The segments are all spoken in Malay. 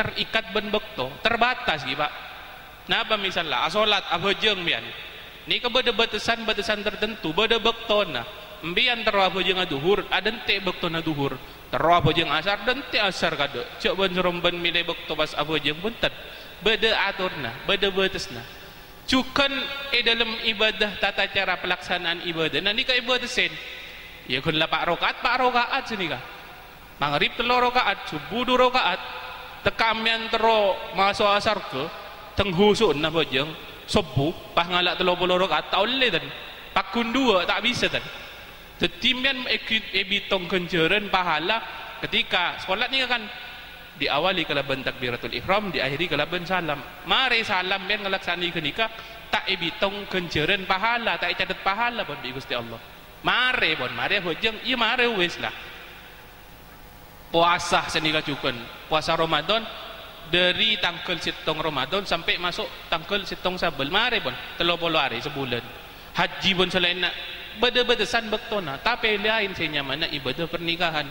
terikat ben bekto terbatas gitu Pak. Napa misalnya asolat abojeng bian ni ka beda batasan tertentu beda bekto na mbian tero abojeng duhur adente bekto na duhur tero abojeng asar dente asar kado cok ben seromben milih bekto pas abojeng buntet beda aturna beda batasna cukan dalam ibadah tata cara pelaksanaan ibadah nanti ka ibadah sen ya kun 4 rakaat sini ka maghrib 3 rakaat subuh 2 rakaat tekamian tero masuk asar ke tenghusun na bojeng subuh pas ngalak 30 rakaat tak boleh dan pakun 2 tak bisa dan tetimian ebitong kenjeren pahala ketika solat ni kan diawali kalaban takbiratul ihram diakhiri kalaban salam mari salam yang ngelaksani kenika tak ebitong kenjeren pahala tak catat pahala pun di Gusti Allah mari pun mari hojeng iya mari wis lah puasa senika cukun puasa Ramadan dari tanggal 7 Ramadan sampai masuk tanggal 7 Sabel mari pun 30 hari sebulan haji pun selain nak beda-bedasan bektona tapi lain saya nyaman ibadah pernikahan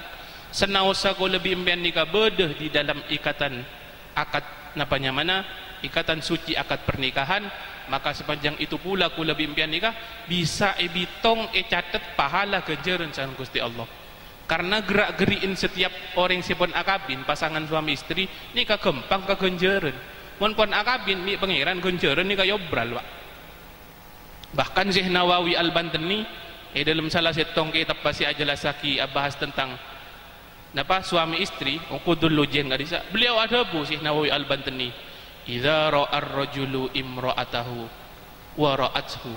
senausa ko lebih empian nikah beda di dalam ikatan akad napanya mana ikatan suci akad pernikahan maka sepanjang itu pula ko lebih empian nikah bisa ebitong catat pahala kejaran sang Gusti Allah karena gerak-geriin setiap orang sipon akabin pasangan suami istri nikah gempang ke genjaran mun pon akabin ni pangeran genjaran nikah yobral Pak. Bahkan Syekh Nawawi Al-Bantani dalam salah setong kitab pasi ajalasaki bahas tentang napa suami istri ukudul lujen gadisa beliau ada bu Syekh Nawawi Al-Bantani idza ra'ar rajulu imra'atahu wa ra'athu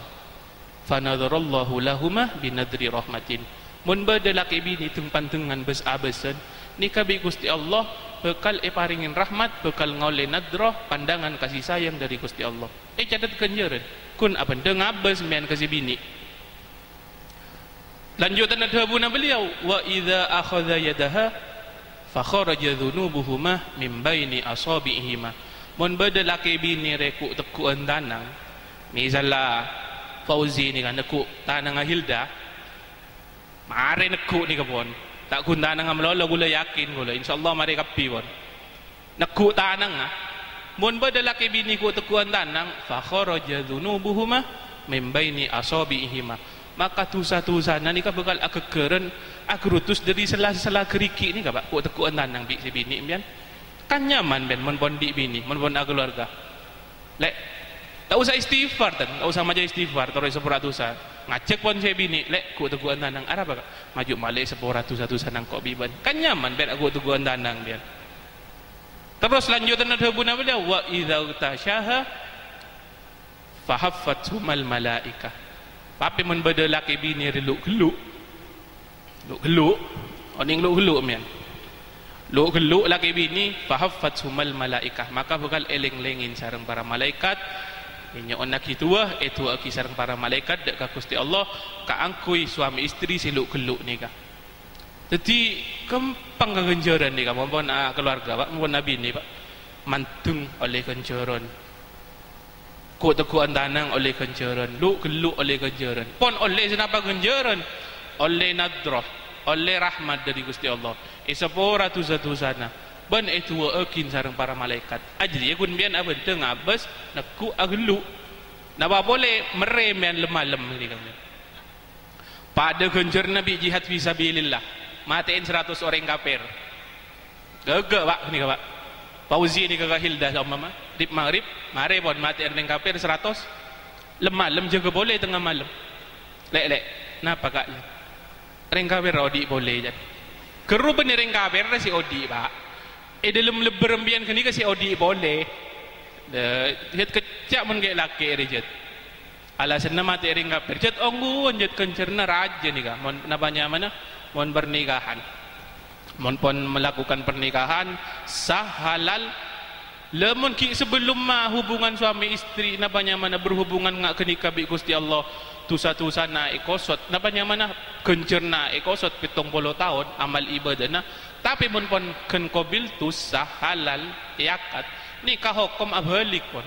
fanadharallahu lahumah binadri rahmatin mun bada laki bini tempantengan bes abesan nikah bi Gusti Allah bekal paringin rahmat bekal ngole nadrah pandangan kasih sayang dari Gusti Allah catat kenjeran kun apa dengabes men kasih bini lanjutan adhabuna beliau wa idza akhadha yadaha fa kharaja dhunubuhuma min baini asabi'ihima mun bada laki bini reku tekuan tanang misalnya Fauzi ni kan neku tanang Hilda mari neku ni kapon tak kun tanang amlolo gula yakin gula insyaallah mari kapi pon neku tanang mun bada laki bini ku tekuan tanang fa kharaja dhunubuhuma min baini asabi'ihima maka tusa-tusa nanti ka bakal agegeren agrutus dari sela-sela geriki ni ka Pak ku tekuan tanang bi si bini pian kan nyaman ben mun pon di bini mun pon keluarga lek tak usah istighfar tak usah maja istighfar terus sepuratusa ngajak pon si bini lek ku tekuan tanang arah Pak maju malik sepuratusa nang kok biban kan nyaman ben aku tekuan tanang pian terus lanjutan adhabuna beliau wa idza tasyaha fahaffatumal malaikah tapi mun beda laki bini reluk-geluk oning luk-geluk mian luk-geluk laki bini fahaffatumal malaikah maka bakal eleng-lengin sareng para malaikat nya onak kitua itu aki sareng para malaikat dak ka Gusti Allah kaangkui suami istri siluk-geluk nika jadi kempang kegenjaran nika mumpun keluarga Pak mumpun nabi ni Pak mantung oleh kenjaran ku tekuan tanang oleh kenjaran lu geluk oleh kenjaran pon oleh senapa kenjaran oleh nadrah oleh rahmat dari Gusti Allah isapora tusa-tusana ban itu akin sareng para malaikat ajri kun bian aben teng abas naku agelu napa boleh meremen lemalem ni kami pada genjer nabi jihad fisabilillah matiin 100 orang kafir gagak Pak ni Pak Fauzi ni kagak Hilda sama mama di maghrib mari pon mati orang kafir 100 lemalem juga boleh tengah malam lek napa kak orang kafir odi boleh jadi keru bener orang kafir si odi Pak dalam leberembian kini si odi boleh hit kecak mun gak laki rejet alasan mati orang kafir jet onggu jet kencerna raja nih kak mon napanya mana mon pernikahan mon pon melakukan pernikahan sah halal lemun ki sebelum hubungan suami istri napanya mana berhubungan ngak kenika bi Gusti Allah tusa-tusa na ekosot napanya mana kencerna ekosot 70 tahun amal ibadahna tapi mun pon ken kobil sah halal yakat nikah hukum abalik pon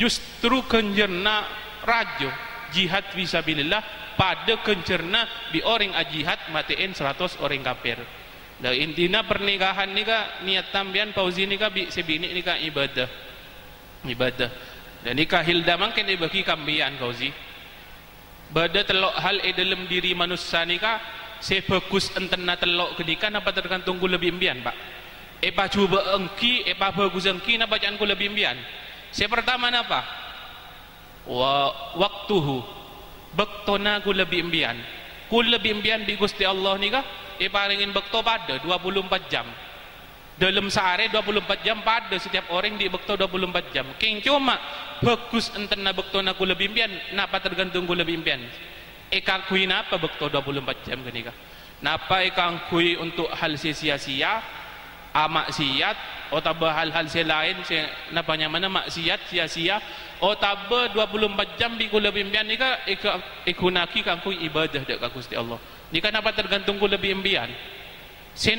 justru kencerna rajo jihad fisabilillah pada kencerna bi orang jihad matiin 100 orang kafir Dah intinya pernikahan ni ka niat tambian Fauzi ni ka sebini ni ka ibadah. Dan ni ka hilda mangken bagi kambian Fauzi. Bada telok hal dalam diri manusia ni ka sebagus entena telok kedika apa tergantung ku lebih imbian pak. Epa cuba engki, epa bagus engki na bacaan ku lebih imbian. Saya pertama napa? Waktuhu. Bektona ku lebih imbian. Ku lebih imbian di Gusti Allah ni ka paringin bekto pada 24 jam. Dalam sehari 24 jam pada setiap orang di bekto 24 jam. King cuma bagus entena bekto na ku lebih imbian, napa tergantung ku lebih imbian. Eka kui napa bekto 24 jam kenika. Napa eka kui untuk hal sia-sia, maksiat, atau hal-hal lain napanya mana maksiat sia-sia, atau 24 jam di ku lebih imbian nika ikunaki kang kui ibadah dek ka Gusti Allah. Ni kenapa tergantung ku lebih imbian.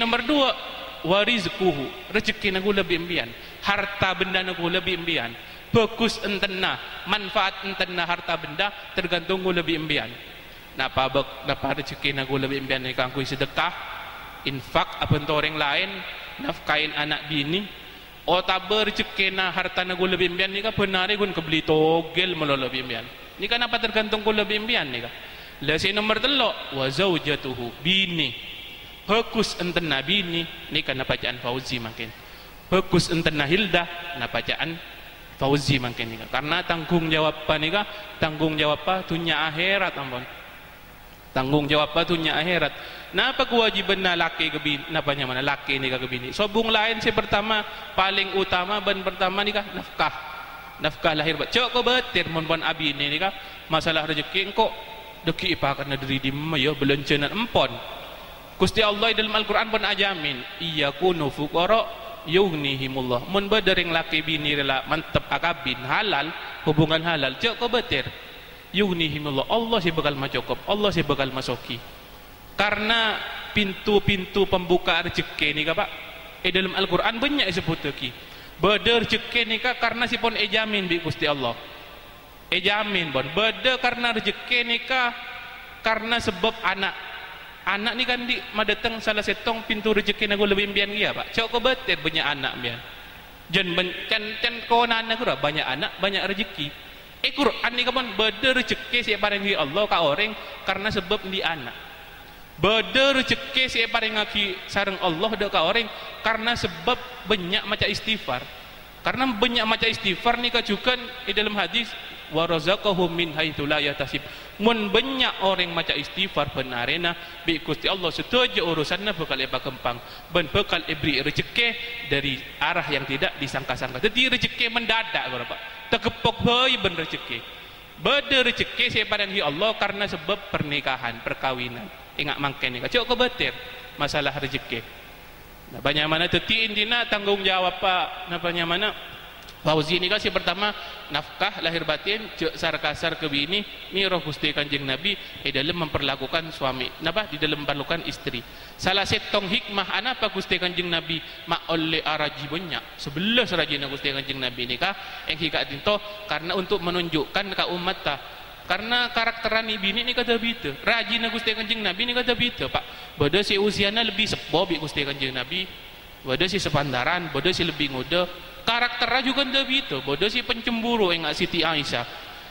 Nomor 2 warizquhu, rezeki nagu lebih imbian, harta benda nagu lebih imbian. Bagus entena, manfaat entena harta benda tergantung ku lebih imbian. Napa rezeki nagu lebih imbian ni kang kui sedekah, infak apa orang lain, nafkain anak bini, otaber rezeki na harta nagu lebih imbian ni ka benar gun kebeli togel melo lebih imbian. Ni kenapa tergantung ku lebih imbian ni ka. Lasi nomor 3 wa zaujatuhu, bini. Bagus entena bini ni kana bacaan Fauzi makin. Bagus entena hilda na bacaan Fauzi makin ni. Karena tanggung jawab apa ni ka? Tanggung jawab apa dunia akhirat ampun. Tanggung jawab apa dunia akhirat. Napa kewajiban na laki ke bini, napanya mana laki ni ka ke bini. Sobung lain si pertama paling utama ban pertama ni ka nafkah. Nafkah lahir bat. Cok ko betir mun ban abi ni ka masalah rezeki engko deki ipakan dari di ya belencenan empon. Gusti Allah dalam Al-Quran pun ajamin iyakunu fuqara yughnihimullah. Mun badering laki bini rela mantep akabin halal, hubungan halal cek ko betir yughnihimullah, Allah si bakal macokop, Allah si bakal masoki. Karena pintu-pintu pembuka rezeki ni ka pak dalam Al-Quran banyak disebut lagi. Beda rezeki ni ka karena si pun ejamin bi Gusti Allah. Jamin bon beda karena rezeki nikah karena sebab anak ni kan di madeteng salah setong pintu rezeki nagu lebih imbian dia pak cok ko beter banyak anak bian jen can konan aku banyak anak banyak rezeki Quran ni kapan beda rezeki si paring Allah ka orang karena sebab di anak beda rezeki si paring ngaki sareng Allah dak ka orang karena sebab banyak macam istighfar. Karena banyak macam istighfar ni kajukan di dalam hadis wa razaqahum min haitsu la yahtasib. Mun banyak orang macam istighfar benarena bi Gusti Allah setuju urusanna bakal kempang ben bakal beri rezeki dari arah yang tidak disangka-sangka. Jadi rezeki mendadak berapa? Tekepok bae ben rezeki. Beda rezeki sepadan hi Allah karena sebab pernikahan, perkawinan. Ingat mangken ni kacau kebetir masalah rezeki. Nah, banyak mana teti intina tanggung jawab apa napanya mana Fauzi ni kasih pertama nafkah lahir batin cek sar-kasar ke bini ni roh Gusti Kanjeng Nabi dalam memperlakukan suami napa di dalam memperlakukan istri. Salah setong hikmah apa Gusti Kanjeng Nabi mak oleh araji banyak 11 rajina Gusti Kanjeng Nabi ni kah yang hika tinto karena untuk menunjukkan ke umat ta karena karakteran bini ni kata begitu rajina Gusti Kanjeng Nabi ni kata begitu pak bodoh si usianya lebih sepuh bi Gusti Kanjeng Nabi bodoh si sepantaran bodoh si lebih muda karakternya juga ndak begitu bodoh si pencemburu yang Siti Aisyah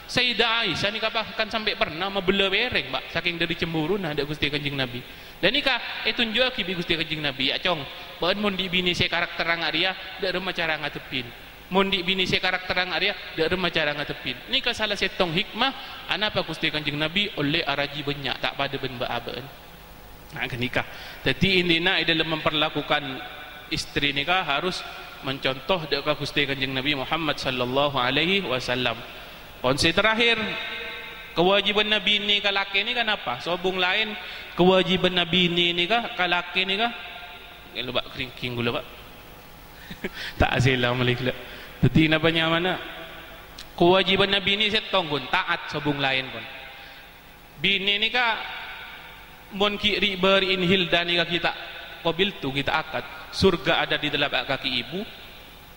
Sayyidah Aisyah ni kan sampai pernah membela bereng pak saking dari cemburu nah ada Gusti Kanjeng Nabi dan nikah tunjuk ki bi Gusti Kanjeng Nabi acong bahan mun di bini saya karakter dia dak rumah cara ngatepin mun di bini saya karakter dia dak rumah cara ngatepin ni ka salah setong hikmah apa Gusti Kanjeng Nabi oleh araji banyak tak pada ben baaben nah nikah jadi intina dalam memperlakukan istri nikah harus mencontoh dekat Gusti Kanjeng Nabi Muhammad sallallahu alaihi wasallam. Konsep terakhir kewajiban Nabi ini ke laki ni kan apa? Sobung lain kewajiban Nabi ini kah ke laki ni kah? Lupa kering gula pak. Tak asilah malik. Jadi napanya mana? Kewajiban Nabi ini setong pun taat sobung lain pun. Bini ni kah mon kiri berin hildan ni kah kita qabil tu kita akad surga ada di telapak kaki ibu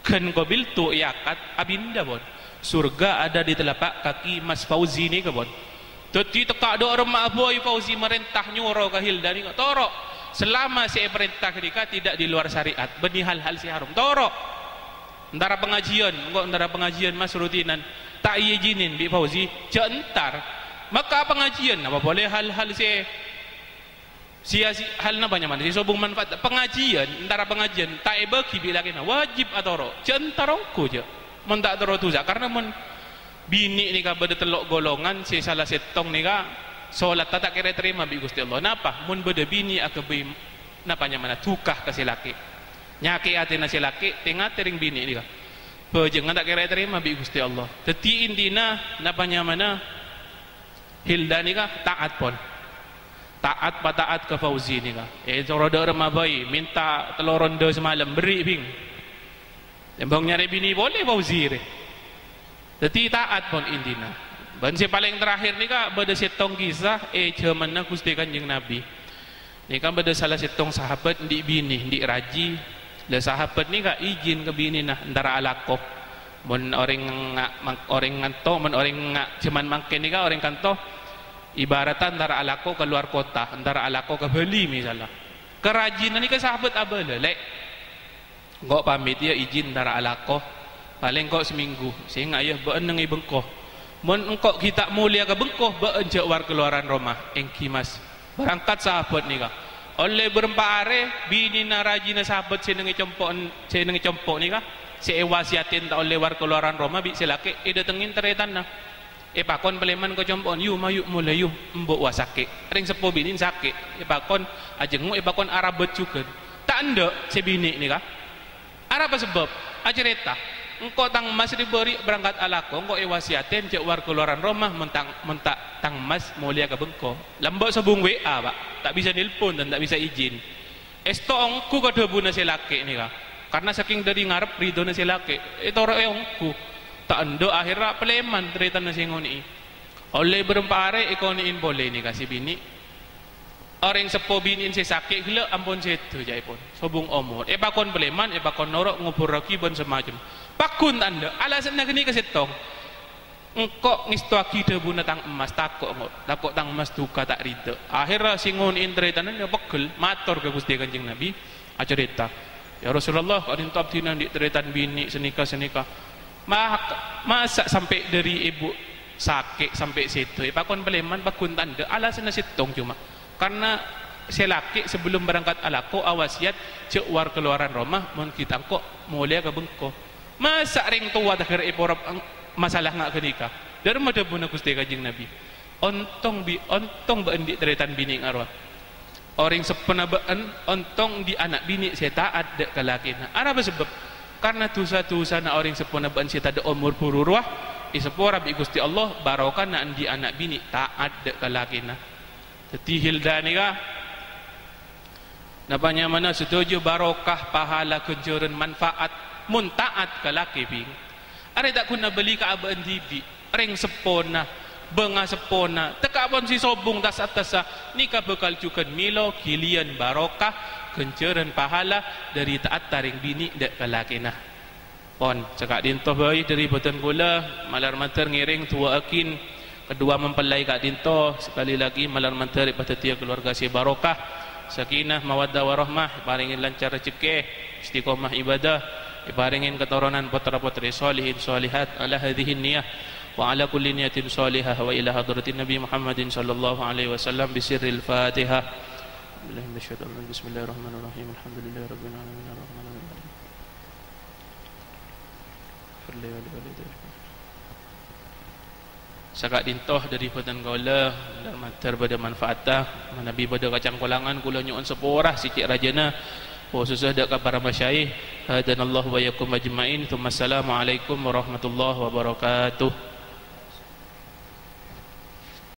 kan qabil tu akad abinda bon surga ada di telapak kaki Mas Fauzi ni ke bon jadi tekak do rumah boy Fauzi merentah nyuro ke hilda ni torok selama si perintah ketika tidak di luar syariat beni hal-hal si haram toro antara pengajian engko antara pengajian mas rutinan tak izinin bi Fauzi entar maka pengajian apa boleh hal-hal sia hal napa nyaman si sobung manfaat pengajian antara pengajian tak bagi bila kena wajib atau centarongku je mun tak toro tu karena mun bini ni ka beda telok golongan si salah setong ni ka solat tak kira terima bi Gusti Allah napa mun beda bini akabe napa nyaman tukah ka si laki nyaki atina si laki tengah tering bini ni ka bejengan tak kira terima bi Gusti Allah teti intina napa nyaman hilda ni ka taat pon taat pataat ke Fauzi ni ka roda remabai minta telur ronda semalam beri bing lembang nyari bini boleh Fauzi re jadi taat pun intina dan si paling terakhir ni ka beda setong kisah cemana Gusti Kanjeng Nabi ni kan beda salah setong sahabat di bini di raji le sahabat ni ka izin ke bini nah antara alakoh mun orang nganto mun orang cuman mangke ni ka orang kanto ibaratan antara alako ke luar kota antara alako ke Bali misalnya kerajinan ni ke sahabat abala lek engkau pamit ya izin antara alako paling engkau seminggu sehingga ayah beeneng bengkoh mun engkau kita mulia ke bengkoh beenjak war keluaran rumah engki mas berangkat sahabat ni kah oleh berempat are bini narajina sahabat senengi compok ni kah sewasiatin tak oleh war keluaran rumah bi selake datengin teretan nah pakon peleman ko compon yu mayuk mulai yu mbok wasake ring sepo binin sakit pakon ajengmu pakon arabet juga tak ndek sebini ni kah arab sebab acerita engkau tang mas diberi berangkat alako engkau wasiatin cek war keluaran rumah mentak tang mas mulia ke bengko lambok sabung WA pak tak bisa nelpon dan tak bisa izin esto ongku kada buna selake ni kah karena saking dari ngarep ridho na selake ora ongku tak ando akhirnya peleman cerita nasi ngoni oleh berempare ikoniin boleh ni kasih bini orang sepo biniin si sakit gila ampun situ jai pun sobung omor pakon peleman pakon norok ngubur lagi bon semacam pakun anda alasan nak ni kasih tong engkau ngistuaki debu na tang emas takut tang emas duka tak rida akhirnya si ngoniin cerita nanya pegel mator ke Gusti Kanjeng Nabi acerita ya Rasulullah kau dintop tinan di cerita bini senikah masa sampai dari ibu sakit sampai situ pakon peleman pakun tanda alasan sitong cuma karena selaki sebelum berangkat alako awasiat cek war keluaran rumah mun kita kok mulia ke bengko masa ring tua takhir iporap masalah ngak kenikah dari mana pun Gusti Kanjeng Nabi ontong beendik teretan bini arwah orang sepena been ontong di anak bini saya taat dek kalakina apa sebab karena dosa-dosa na orang sepona ban si tada umur pururwah isepora bi Gusti Allah barokah na di anak bini taat dek kalakina jadi hilda ni ka napanya mana setuju barokah pahala kejuran manfaat mun taat kalaki bing are tak kuna beli ka abaan dibi ring sepona benga sepona tekapon si sobung tas atas ni ka bekal cukan milo kilian barokah kenceran pahala dari taat taring bini dek kalakina pon cakap dintoh bayi dari botan gula malar mater ngiring tua akin kedua mempelai kak dintoh sekali lagi malar mater daripada tiap keluarga si barokah sakinah mawaddah warahmah paringin lancar rezeki istiqomah ibadah paringin keturunan putra-putri solihin solihat ala hadhihi niyah wa ala kulli niyatin salihah wa ila hadratin Nabi Muhammadin sallallahu alaihi wasallam bisirril Fatihah Bismillahirrahmanirrahim. Alhamdulillahirabbil alamin arrahmanirrahim. Sakak dintoh dari patan kaula dan mater pada manfaatah manabi pada kacang kolangan kula nyuun seporah sicik rajana khususnya dak para masyayikh hadanallahu wa yakum ajmain. Assalamualaikum warahmatullahi wabarakatuh.